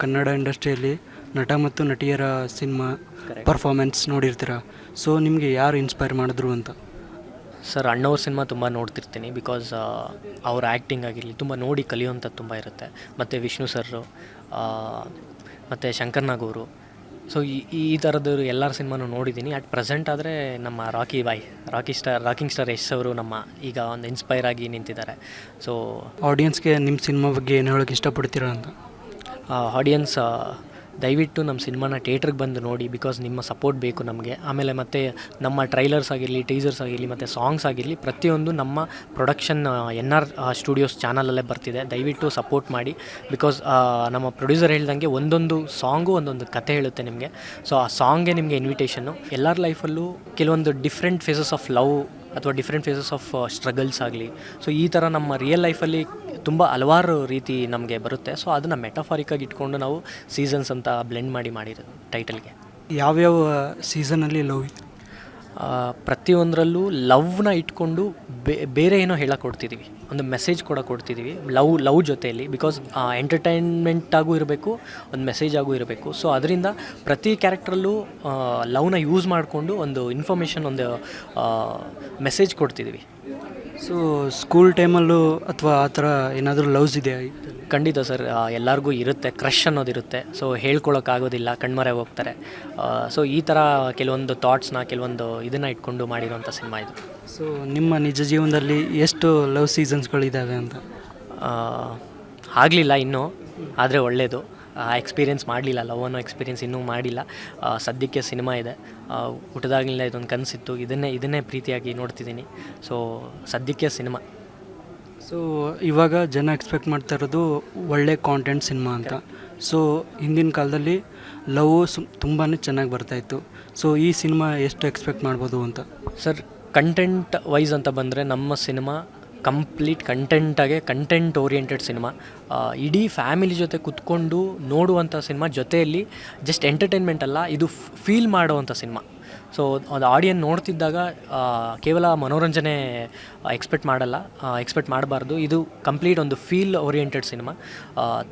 ಕನ್ನಡ ಇಂಡಸ್ಟ್ರಿಯಲ್ಲಿ ನಟ ಮತ್ತು ನಟಿಯರ ಸಿನಿಮಾ ಪರ್ಫಾರ್ಮೆನ್ಸ್ ನೋಡಿರ್ತೀರ. ಸೊ ನಿಮಗೆ ಯಾರು ಇನ್ಸ್ಪೈರ್ ಮಾಡಿದ್ರು ಅಂತ? ಸರ್, ಅಣ್ಣವ್ರ ಸಿನಿಮಾ ತುಂಬ ನೋಡ್ತಿರ್ತೀನಿ. ಬಿಕಾಸ್ ಅವ್ರ ಆ್ಯಕ್ಟಿಂಗ್ ಆಗಿರಲಿ ತುಂಬ ನೋಡಿ ಕಲಿಯುವಂಥದ್ದು ತುಂಬ ಇರುತ್ತೆ. ಮತ್ತು ವಿಷ್ಣು ಸರ್ರು ಮತ್ತು ಶಂಕರ್ ನಾಗ್ ಅವರು. ಸೊ ಈ ಥರದ್ದು ಎಲ್ಲರ ಸಿನಿಮಾನು ನೋಡಿದ್ದೀನಿ. ಅಟ್ ಪ್ರೆಸೆಂಟ್ ಆದರೆ ನಮ್ಮ ರಾಕಿಂಗ್ ಸ್ಟಾರ್ ಯಶ್ ಅವರು ನಮ್ಮ ಈಗ ಒಂದು ಇನ್ಸ್ಪೈರ್ ಆಗಿ ನಿಂತಿದ್ದಾರೆ. ಸೊ ಆಡಿಯನ್ಸ್ಗೆ ನಿಮ್ಮ ಸಿನಿಮಾ ಬಗ್ಗೆ ಏನು ಹೇಳೋಕ್ಕೆ ಇಷ್ಟಪಡ್ತೀರಾ ಅಂತ? ಆಡಿಯನ್ಸ್ ದಯವಿಟ್ಟು ನಮ್ಮ ಸಿನಿಮಾನ ಥಿಯೇಟ್ರಿಗೆ ಬಂದು ನೋಡಿ. ಬಿಕಾಸ್ ನಿಮ್ಮ ಸಪೋರ್ಟ್ ಬೇಕು ನಮಗೆ. ಆಮೇಲೆ ಮತ್ತು ನಮ್ಮ ಟ್ರೈಲರ್ಸ್ ಆಗಿರಲಿ, ಟೀಸರ್ಸ್ ಆಗಿರಲಿ ಮತ್ತು ಸಾಂಗ್ಸ್ ಆಗಿರಲಿ ಪ್ರತಿಯೊಂದು ನಮ್ಮ ಪ್ರೊಡಕ್ಷನ್ NR ಸ್ಟುಡಿಯೋಸ್ ಚಾನಲಲ್ಲೇ ಬರ್ತಿದೆ. ದಯವಿಟ್ಟು ಸಪೋರ್ಟ್ ಮಾಡಿ. ಬಿಕಾಸ್ ನಮ್ಮ ಪ್ರೊಡ್ಯೂಸರ್ ಹೇಳ್ದಂಗೆ ಒಂದೊಂದು ಸಾಂಗು ಒಂದೊಂದು ಕತೆ ಹೇಳುತ್ತೆ ನಿಮಗೆ. ಸೊ ಆ ಸಾಂಗೇ ನಿಮಗೆ ಇನ್ವಿಟೇಷನ್ನು. ಎಲ್ಲರ ಲೈಫಲ್ಲೂ ಕೆಲವೊಂದು ಡಿಫ್ರೆಂಟ್ ಫೇಸಸ್ ಆಫ್ ಲವ್ ಅಥವಾ ಡಿಫ್ರೆಂಟ್ ಫೇಸಸ್ ಆಫ್ ಸ್ಟ್ರಗಲ್ಸ್ ಆಗಲಿ, ಸೊ ಈ ಥರ ನಮ್ಮ ರಿಯಲ್ ಲೈಫಲ್ಲಿ ತುಂಬ ಹಲವಾರು ರೀತಿ ನಮಗೆ ಬರುತ್ತೆ. ಸೊ ಅದನ್ನು ಮೆಟಾಫಾರಿಕಾಗಿ ಇಟ್ಕೊಂಡು ನಾವು ಸೀಸನ್ಸ್ ಅಂತ ಬ್ಲೆಂಡ್ ಮಾಡಿರೋದು ಟೈಟಲ್ಗೆ. ಯಾವ್ಯಾವ ಸೀಸನಲ್ಲಿ ಲವ್ ಇದೆ? ಪ್ರತಿಯೊಂದರಲ್ಲೂ ಲವ್ನ ಇಟ್ಕೊಂಡು ಬೇರೆ ಏನೋ ಹೇಳಕ್ಕೆ ಕೊಡ್ತಿದ್ದೀವಿ, ಒಂದು ಮೆಸೇಜ್ ಕೊಡ್ತಿದ್ದೀವಿ ಲವ್ ಜೊತೆಯಲ್ಲಿ. ಬಿಕಾಸ್ ಎಂಟರ್ಟೈನ್ಮೆಂಟಾಗೂ ಇರಬೇಕು, ಒಂದು ಮೆಸೇಜಾಗೂ ಇರಬೇಕು. ಸೊ ಅದರಿಂದ ಪ್ರತಿ ಕ್ಯಾರೆಕ್ಟ್ರಲ್ಲೂ ಲವ್ನ ಯೂಸ್ ಮಾಡಿಕೊಂಡು ಒಂದು ಇನ್ಫಾರ್ಮೇಷನ್, ಒಂದು ಮೆಸೇಜ್ ಕೊಡ್ತಿದ್ದೀವಿ. ಸೊ ಸ್ಕೂಲ್ ಟೈಮಲ್ಲೂ ಅಥವಾ ಆ ಥರ ಏನಾದರೂ ಲವ್ಸ್ ಇದೆಯಾ? ಖಂಡಿತ ಸರ್, ಎಲ್ಲರಿಗೂ ಇರುತ್ತೆ, ಕ್ರಷ್ ಅನ್ನೋದಿರುತ್ತೆ. ಸೊ ಹೇಳ್ಕೊಳಕ್ಕಾಗೋದಿಲ್ಲ, ಕಣ್ಮರೆ ಹೋಗ್ತಾರೆ. ಸೊ ಈ ಥರ ಕೆಲವೊಂದು ಥಾಟ್ಸ್ನ, ಕೆಲವೊಂದು ಇದನ್ನು ಇಟ್ಕೊಂಡು ಮಾಡಿರೋಂಥ ಸಿನಿಮಾ ಇದು. ಸೊ ನಿಮ್ಮ ನಿಜ ಜೀವನದಲ್ಲಿ ಎಷ್ಟು ಲವ್ ಸೀಸನ್ಸ್ಗಳಿದ್ದಾವೆ ಅಂತ? ಆಗಲಿಲ್ಲ ಇನ್ನೂ, ಆದರೆ ಒಳ್ಳೆಯದು. ಎಕ್ಸ್ಪೀರಿಯೆನ್ಸ್ ಮಾಡಲಿಲ್ಲ, ಲವ್ ಅನ್ನೋ ಎಕ್ಸ್ಪೀರಿಯೆನ್ಸ್ ಇನ್ನೂ ಮಾಡಿಲ್ಲ. ಸದ್ಯಕ್ಕೆ ಸಿನಿಮಾ ಇದೆ. ಹುಟ್ಟಿದಾಗಲಿಲ್ಲ ಇದೊಂದು ಕನಸಿತ್ತು, ಇದನ್ನೇ ಪ್ರೀತಿಯಾಗಿ ನೋಡ್ತಿದ್ದೀನಿ. ಸೊ ಸದ್ಯಕ್ಕೆ ಸಿನಿಮಾ. ಸೊ ಇವಾಗ ಜನ ಎಕ್ಸ್ಪೆಕ್ಟ್ ಮಾಡ್ತಾ ಇರೋದು ಒಳ್ಳೆ ಕಾಂಟೆಂಟ್ ಸಿನಿಮಾ ಅಂತ. ಸೊ ಹಿಂದಿನ ಕಾಲದಲ್ಲಿ ಲವ್ ತುಂಬಾ ಚೆನ್ನಾಗಿ ಬರ್ತಾಯಿತ್ತು. ಸೊ ಈ ಸಿನಿಮಾ ಎಷ್ಟು ಎಕ್ಸ್ಪೆಕ್ಟ್ ಮಾಡ್ಬೋದು ಅಂತ? ಸರ್, ಕಂಟೆಂಟ್ ವೈಸ್ ಅಂತ ಬಂದರೆ ನಮ್ಮ cinema complete content oriented cinema. ಇಡೀ ಫ್ಯಾಮಿಲಿ ಜೊತೆ ಕುತ್ಕೊಂಡು ನೋಡುವಂಥ ಸಿನಿಮಾ. ಜೊತೆಯಲ್ಲಿ ಜಸ್ಟ್ ಎಂಟರ್ಟೈನ್ಮೆಂಟ್ ಅಲ್ಲ, ಇದು ಫೀಲ್ ಮಾಡುವಂಥ ಸಿನಿಮಾ. ಸೊ ಅದು ಆಡಿಯನ್ಸ್ ನೋಡ್ತಿದ್ದಾಗ ಕೇವಲ ಮನೋರಂಜನೆ ಎಕ್ಸ್ಪೆಕ್ಟ್ ಮಾಡಬಾರ್ದು. ಇದು ಕಂಪ್ಲೀಟ್ ಒಂದು ಫೀಲ್ ಓರಿಯೆಂಟೆಡ್ ಸಿನಿಮಾ.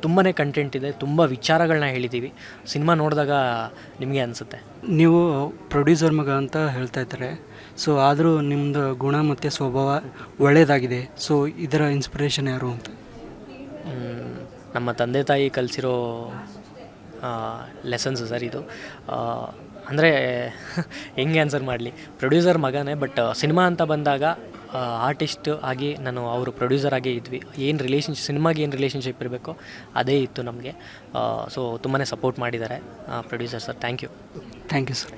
ತುಂಬಾ ಕಂಟೆಂಟ್ ಇದೆ, ತುಂಬ ವಿಚಾರಗಳನ್ನ ಹೇಳಿದ್ದೀವಿ. ಸಿನಿಮಾ ನೋಡಿದಾಗ ನಿಮಗೆ ಅನಿಸುತ್ತೆ. ನೀವು ಪ್ರೊಡ್ಯೂಸರ್ ಮಗ ಅಂತ ಹೇಳ್ತಾ ಇದ್ದಾರೆ. ಸೊ ಆದರೂ ನಿಮ್ಮದು ಗುಣ ಮತ್ತು ಸ್ವಭಾವ ಒಳ್ಳೆಯದಾಗಿದೆ. ಸೊ ಇದರ ಇನ್ಸ್ಪಿರೇಷನ್ ಯಾರು ಅಂತ? ನಮ್ಮ ತಂದೆ ತಾಯಿ ಕಲಿಸಿರೋ ಲೆಸನ್ಸು ಸರ್ ಇದು. ಅಂದರೆ ಹೆಂಗೆ ಆನ್ಸರ್ ಮಾಡಲಿ, ಪ್ರೊಡ್ಯೂಸರ್ ಮಗನೇ. ಬಟ್ ಸಿನಿಮಾ ಅಂತ ಬಂದಾಗ ಆರ್ಟಿಸ್ಟ್ ಆಗಿ ನಾನು ಅವರು ಪ್ರೊಡ್ಯೂಸರ್ ಆಗೇ ಇದ್ವಿ. ಸಿನಿಮಾಗೆ ಏನು ರಿಲೇಷನ್ಶಿಪ್ ಇರಬೇಕೋ ಅದೇ ಇತ್ತು ನಮಗೆ. ಸೊ ತುಂಬಾ ಸಪೋರ್ಟ್ ಮಾಡಿದ್ದಾರೆ producer sir. Thank you sir.